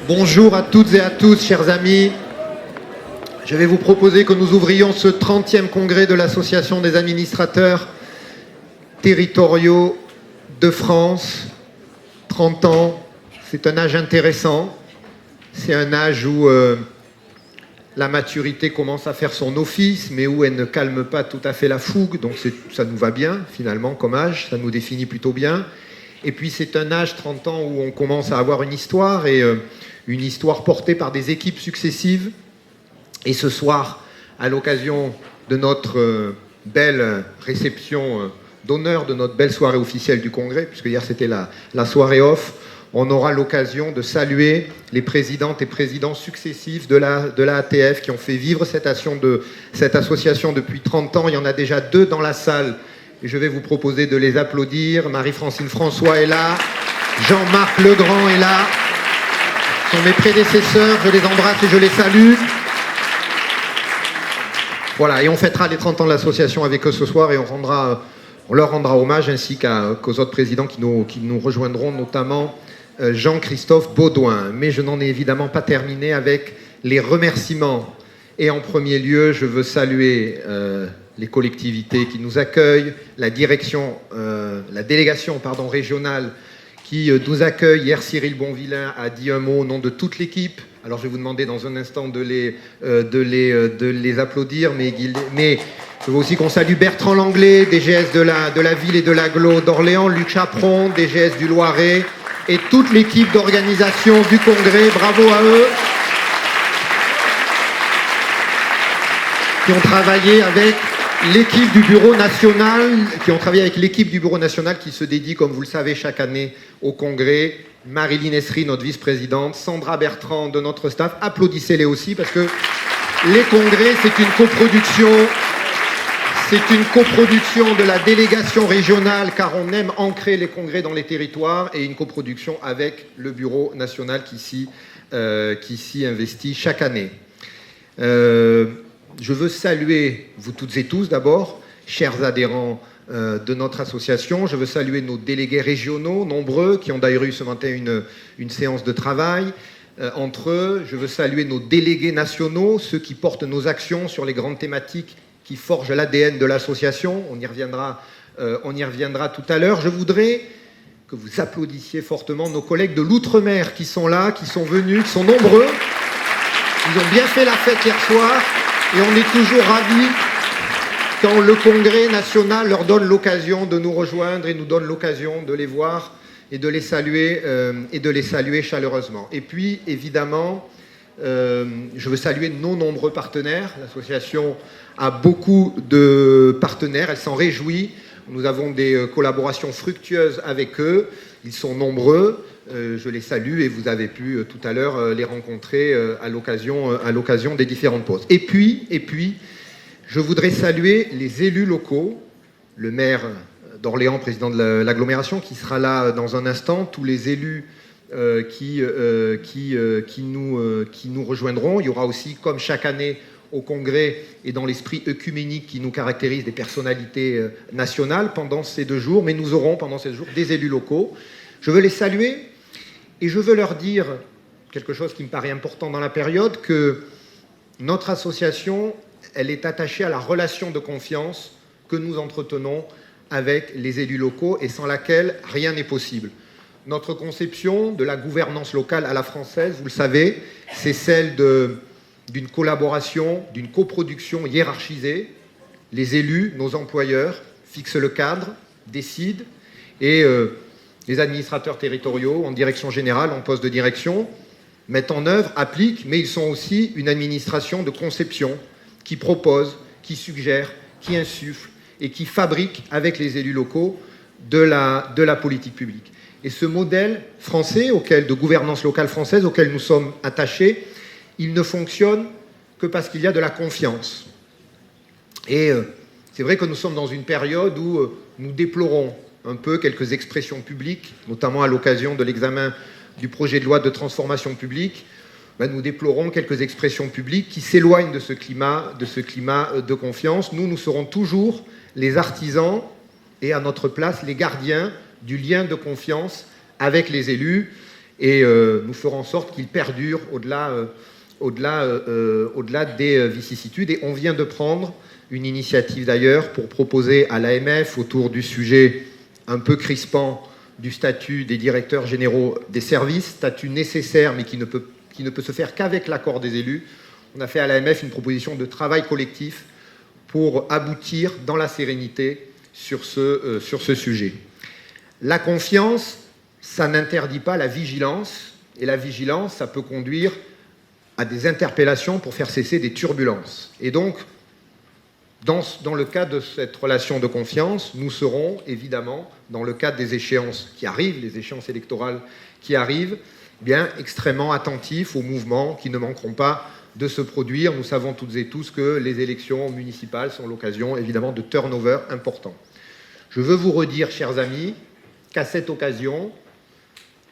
Bonjour à toutes et à tous, chers amis. Je vais vous proposer que nous ouvrions ce 30e congrès de l'Association des administrateurs territoriaux de France. 30 ans, c'est un âge intéressant. C'est un âge où la maturité commence à faire son office, mais où elle ne calme pas tout à fait la fougue. Donc ça nous va bien, finalement, comme âge. Ça nous définit plutôt bien. Et puis c'est un âge, 30 ans, où on commence à avoir une histoire, et une histoire portée par des équipes successives. Et ce soir, à l'occasion de notre belle réception d'honneur, de notre belle soirée officielle du Congrès, puisque hier c'était la soirée off, on aura l'occasion de saluer les présidentes et présidents successifs de la ATF qui ont fait vivre cette association depuis 30 ans. Il y en a déjà 2 dans la salle, et je vais vous proposer de les applaudir. Marie-Francine François est là, Jean-Marc Legrand est là, ce sont mes prédécesseurs, je les embrasse et je les salue. Voilà, et on fêtera les 30 ans de l'association avec eux ce soir, et on leur rendra hommage, ainsi qu'aux autres présidents qui nous rejoindront, notamment Jean-Christophe Baudouin. Mais je n'en ai évidemment pas terminé avec les remerciements. Et en premier lieu, je veux saluer les collectivités qui nous accueillent, la délégation régionale qui nous accueille. Hier, Cyril Bonvillain a dit un mot au nom de toute l'équipe. Alors, je vais vous demander dans un instant de les applaudir, mais je veux aussi qu'on salue Bertrand Langlais, DGS de la ville et de l'agglo d'Orléans, Luc Chaperon, DGS du Loiret, et toute l'équipe d'organisation du Congrès. Bravo à eux, qui ont travaillé avec l'équipe du Bureau national, qui se dédie, comme vous le savez, chaque année au Congrès. Marilyn Essery, notre vice-présidente, Sandra Bertrand de notre staff. Applaudissez-les aussi, parce que les congrès, c'est une coproduction de la délégation régionale, car on aime ancrer les congrès dans les territoires, et une coproduction avec le Bureau national qui s'y investit chaque année. Je veux saluer vous toutes et tous d'abord, chers adhérents de notre association. Je veux saluer nos délégués régionaux, nombreux, qui ont d'ailleurs eu ce matin une séance de travail entre eux. Je veux saluer nos délégués nationaux, ceux qui portent nos actions sur les grandes thématiques qui forgent l'ADN de l'association. On y reviendra tout à l'heure. Je voudrais que vous applaudissiez fortement nos collègues de l'Outre-mer qui sont là, qui sont venus, qui sont nombreux. Ils ont bien fait la fête hier soir, et on est toujours ravis quand le Congrès national leur donne l'occasion de nous rejoindre et nous donne l'occasion de les voir et de les saluer chaleureusement. Et puis, évidemment, je veux saluer nos nombreux partenaires. L'association a beaucoup de partenaires, elle s'en réjouit. Nous avons des collaborations fructueuses avec eux. Ils sont nombreux. Je les salue, et vous avez pu tout à l'heure les rencontrer à l'occasion des différentes pauses. Et puis, je voudrais saluer les élus locaux, le maire d'Orléans, président de l'agglomération, qui sera là dans un instant, tous les élus qui nous rejoindront. Il y aura aussi, comme chaque année au Congrès et dans l'esprit œcuménique qui nous caractérise, des personnalités nationales pendant ces 2 jours, mais nous aurons pendant ces 2 jours des élus locaux. Je veux les saluer, et je veux leur dire quelque chose qui me paraît important dans la période, que notre association, elle est attachée à la relation de confiance que nous entretenons avec les élus locaux, et sans laquelle rien n'est possible. Notre conception de la gouvernance locale à la française, vous le savez, c'est celle d'une collaboration, d'une coproduction hiérarchisée. Les élus, nos employeurs, fixent le cadre, décident, et les administrateurs territoriaux, en direction générale, en poste de direction, mettent en œuvre, appliquent, mais ils sont aussi une administration de conception qui propose, qui suggère, qui insuffle et qui fabrique avec les élus locaux de la politique publique. Et ce modèle français, de gouvernance locale française, auquel nous sommes attachés, il ne fonctionne que parce qu'il y a de la confiance. Et c'est vrai que nous sommes dans une période où nous déplorons un peu quelques expressions publiques, notamment à l'occasion de l'examen du projet de loi de transformation publique. Nous déplorons quelques expressions publiques qui s'éloignent de ce climat de confiance. Nous serons toujours les artisans, et à notre place, les gardiens du lien de confiance avec les élus. et nous ferons en sorte qu'il perdure au-delà des vicissitudes. Et on vient de prendre une initiative d'ailleurs pour proposer à l'AMF, autour du sujet un peu crispant du statut des directeurs généraux des services, statut nécessaire mais qui ne peut se faire qu'avec l'accord des élus. On a fait à l'AMF une proposition de travail collectif pour aboutir dans la sérénité sur ce sujet. La confiance, ça n'interdit pas la vigilance, et la vigilance, ça peut conduire à des interpellations pour faire cesser des turbulences. Et donc, dans le cadre de cette relation de confiance, nous serons évidemment, dans le cadre des échéances qui arrivent, les échéances électorales qui arrivent, bien extrêmement attentifs aux mouvements qui ne manqueront pas de se produire. Nous savons toutes et tous que les élections municipales sont l'occasion évidemment de turnover importants. Je veux vous redire, chers amis, qu'à cette occasion,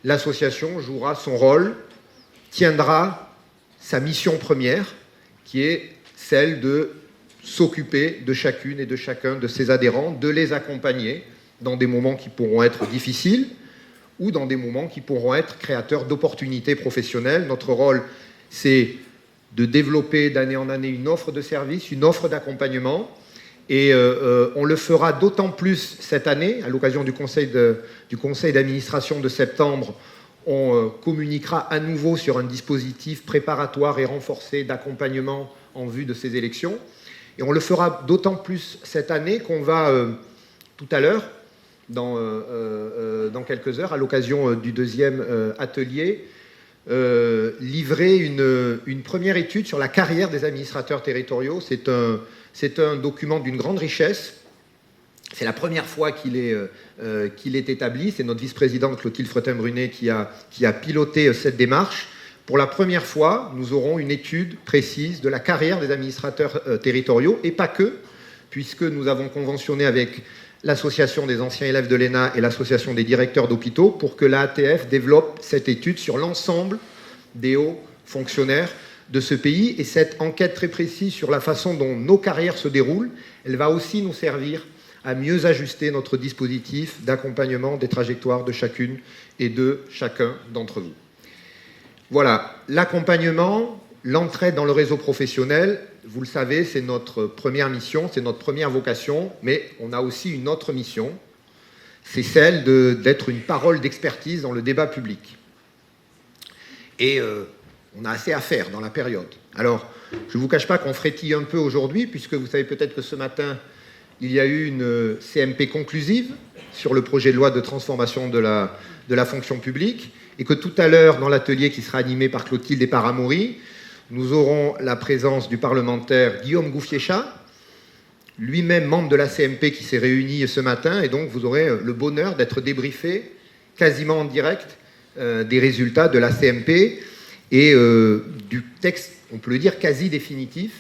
l'association jouera son rôle, tiendra sa mission première, qui est celle de s'occuper de chacune et de chacun de ses adhérents, de les accompagner dans des moments qui pourront être difficiles ou dans des moments qui pourront être créateurs d'opportunités professionnelles. Notre rôle, c'est de développer d'année en année une offre de service, une offre d'accompagnement, et on le fera d'autant plus cette année, à l'occasion du conseil d'administration de septembre. On communiquera à nouveau sur un dispositif préparatoire et renforcé d'accompagnement en vue de ces élections. Et on le fera d'autant plus cette année qu'on va, tout à l'heure, dans quelques heures, à l'occasion du deuxième atelier, livrer une première étude sur la carrière des administrateurs territoriaux. C'est un document d'une grande richesse. C'est la première fois qu'il est établi. C'est notre vice-présidente Clotilde Fretin-Brunet qui a piloté cette démarche. Pour la première fois, nous aurons une étude précise de la carrière des administrateurs territoriaux, et pas que, puisque nous avons conventionné avec l'Association des anciens élèves de l'ENA et l'Association des directeurs d'hôpitaux pour que l'ATF développe cette étude sur l'ensemble des hauts fonctionnaires de ce pays. Et cette enquête très précise sur la façon dont nos carrières se déroulent, elle va aussi nous servir à mieux ajuster notre dispositif d'accompagnement des trajectoires de chacune et de chacun d'entre vous. Voilà, l'accompagnement, l'entraide dans le réseau professionnel, vous le savez, c'est notre première mission, c'est notre première vocation, mais on a aussi une autre mission, c'est celle d'être une parole d'expertise dans le débat public. Et on a assez à faire dans la période. Alors, je ne vous cache pas qu'on frétille un peu aujourd'hui, puisque vous savez peut-être que ce matin, il y a eu une CMP conclusive sur le projet de loi de transformation de la fonction publique, et que tout à l'heure, dans l'atelier qui sera animé par Clotilde et par Amaury, nous aurons la présence du parlementaire Guillaume Gouffier-Cha, lui-même membre de la CMP qui s'est réunie ce matin, et donc vous aurez le bonheur d'être débriefé quasiment en direct des résultats de la CMP et du texte, on peut le dire, quasi définitif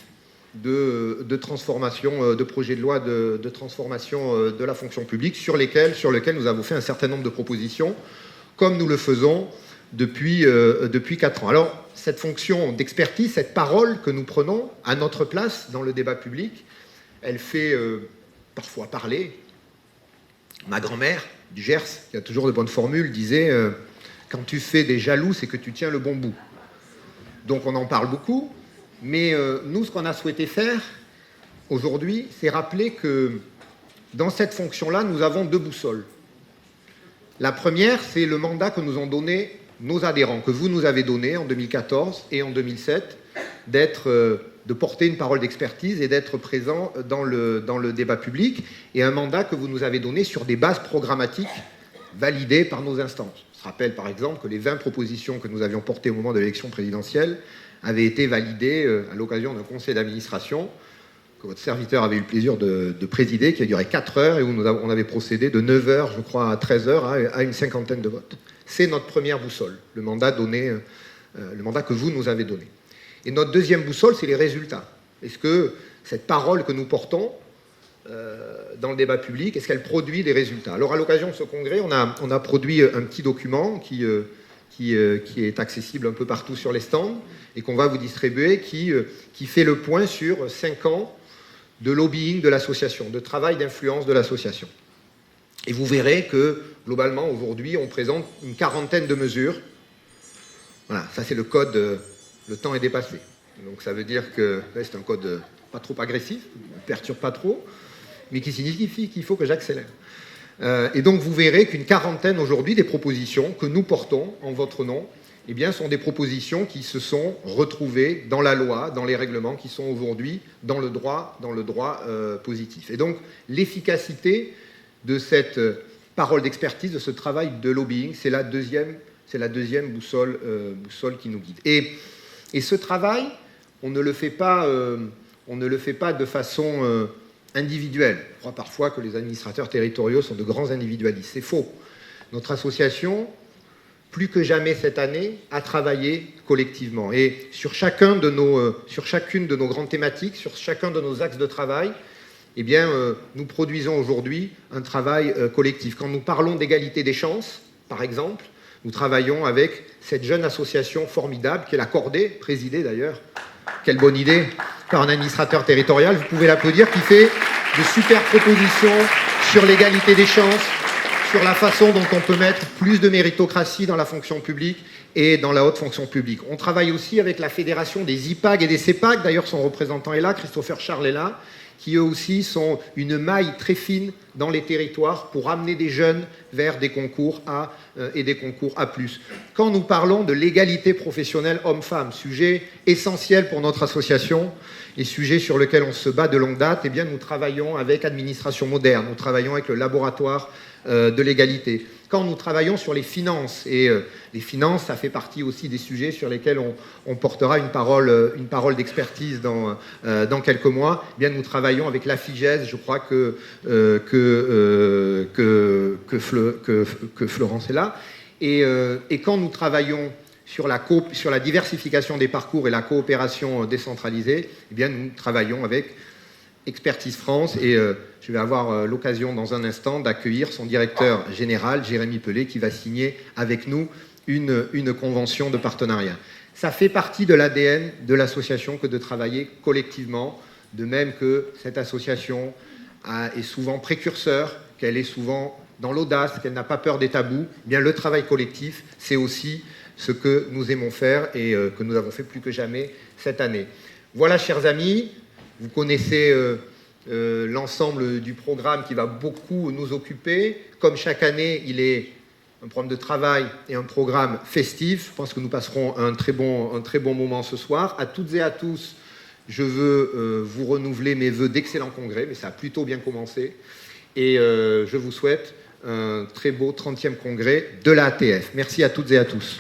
de transformation, de projet de loi de transformation de la fonction publique sur lequel nous avons fait un certain nombre de propositions, comme nous le faisons depuis 4 ans. Alors, cette fonction d'expertise, cette parole que nous prenons à notre place dans le débat public, elle fait parfois parler. Ma grand-mère du Gers, qui a toujours de bonnes formules, disait quand tu fais des jaloux, c'est que tu tiens le bon bout. Donc on en parle beaucoup, mais nous, ce qu'on a souhaité faire aujourd'hui, c'est rappeler que dans cette fonction-là, nous avons 2 boussoles. La première, c'est le mandat que nous ont donné nos adhérents, que vous nous avez donné en 2014 et en 2007, de porter une parole d'expertise et d'être présent dans le débat public, et un mandat que vous nous avez donné sur des bases programmatiques validées par nos instances. Je rappelle par exemple que les 20 propositions que nous avions portées au moment de l'élection présidentielle avaient été validées à l'occasion d'un conseil d'administration que votre serviteur avait eu le plaisir de présider, qui a duré 4 heures et où on avait procédé de 9 heures, je crois, à 13 heures à une cinquantaine de votes. C'est notre première boussole, le mandat que vous nous avez donné. Et notre deuxième boussole, c'est les résultats. Est-ce que cette parole que nous portons dans le débat public, est-ce qu'elle produit des résultats? Alors, à l'occasion de ce congrès, on a produit un petit document qui est accessible un peu partout sur les stands et qu'on va vous distribuer, qui fait le point sur 5 ans de lobbying de l'association, de travail d'influence de l'association. Et vous verrez que, globalement, aujourd'hui, on présente une quarantaine de mesures Voilà, ça c'est le code le temps est dépassé. Donc ça veut dire que c'est un code pas trop agressif, ne perturbe pas trop, mais qui signifie qu'il faut que j'accélère. Et donc vous verrez qu'une quarantaine aujourd'hui des propositions que nous portons en votre nom, eh bien, sont des propositions qui se sont retrouvées dans la loi, dans les règlements qui sont aujourd'hui dans le droit positif. Et donc l'efficacité de cette parole d'expertise, de ce travail de lobbying, c'est la deuxième boussole qui nous guide. Et ce travail, on ne le fait pas de façon individuelle. Je crois parfois que les administrateurs territoriaux sont de grands individualistes. C'est faux. Notre association, plus que jamais cette année, a travaillé collectivement. Et sur chacune de nos grandes thématiques, sur chacun de nos axes de travail, eh bien, nous produisons aujourd'hui un travail collectif. Quand nous parlons d'égalité des chances, par exemple, nous travaillons avec cette jeune association formidable qui est la Cordée, présidée d'ailleurs, quelle bonne idée, par un administrateur territorial, vous pouvez l'applaudir, qui fait de super propositions sur l'égalité des chances, sur la façon dont on peut mettre plus de méritocratie dans la fonction publique et dans la haute fonction publique. On travaille aussi avec la fédération des IPAG et des CEPAG, d'ailleurs son représentant est là, Christopher Charles est là, qui eux aussi sont une maille très fine dans les territoires pour amener des jeunes vers des concours A et des concours A+. Quand nous parlons de l'égalité professionnelle homme-femme, sujet essentiel pour notre association et sujet sur lequel on se bat de longue date, eh bien nous travaillons avec Administration Moderne, nous travaillons avec le laboratoire de l'égalité. Quand nous travaillons sur les finances, et les finances, ça fait partie aussi des sujets sur lesquels on portera une parole d'expertise dans quelques mois, eh bien nous travaillons avec la FIGES, je crois que Florence est là, et quand nous travaillons sur la diversification des parcours et la coopération décentralisée, eh bien nous travaillons avec Expertise France, et je vais avoir l'occasion dans un instant d'accueillir son directeur général, Jérémy Pelé, qui va signer avec nous une convention de partenariat. Ça fait partie de l'ADN de l'association que de travailler collectivement, de même que cette association est souvent précurseur, qu'elle est souvent dans l'audace, qu'elle n'a pas peur des tabous. Eh bien, le travail collectif, c'est aussi ce que nous aimons faire et que nous avons fait plus que jamais cette année. Voilà, chers amis, vous connaissez l'ensemble du programme qui va beaucoup nous occuper. Comme chaque année, il est un programme de travail et un programme festif. Je pense que nous passerons un très bon moment ce soir. À toutes et à tous, je veux vous renouveler mes vœux d'excellents congrès, mais ça a plutôt bien commencé. Et je vous souhaite un très beau 30e congrès de la ATF. Merci à toutes et à tous.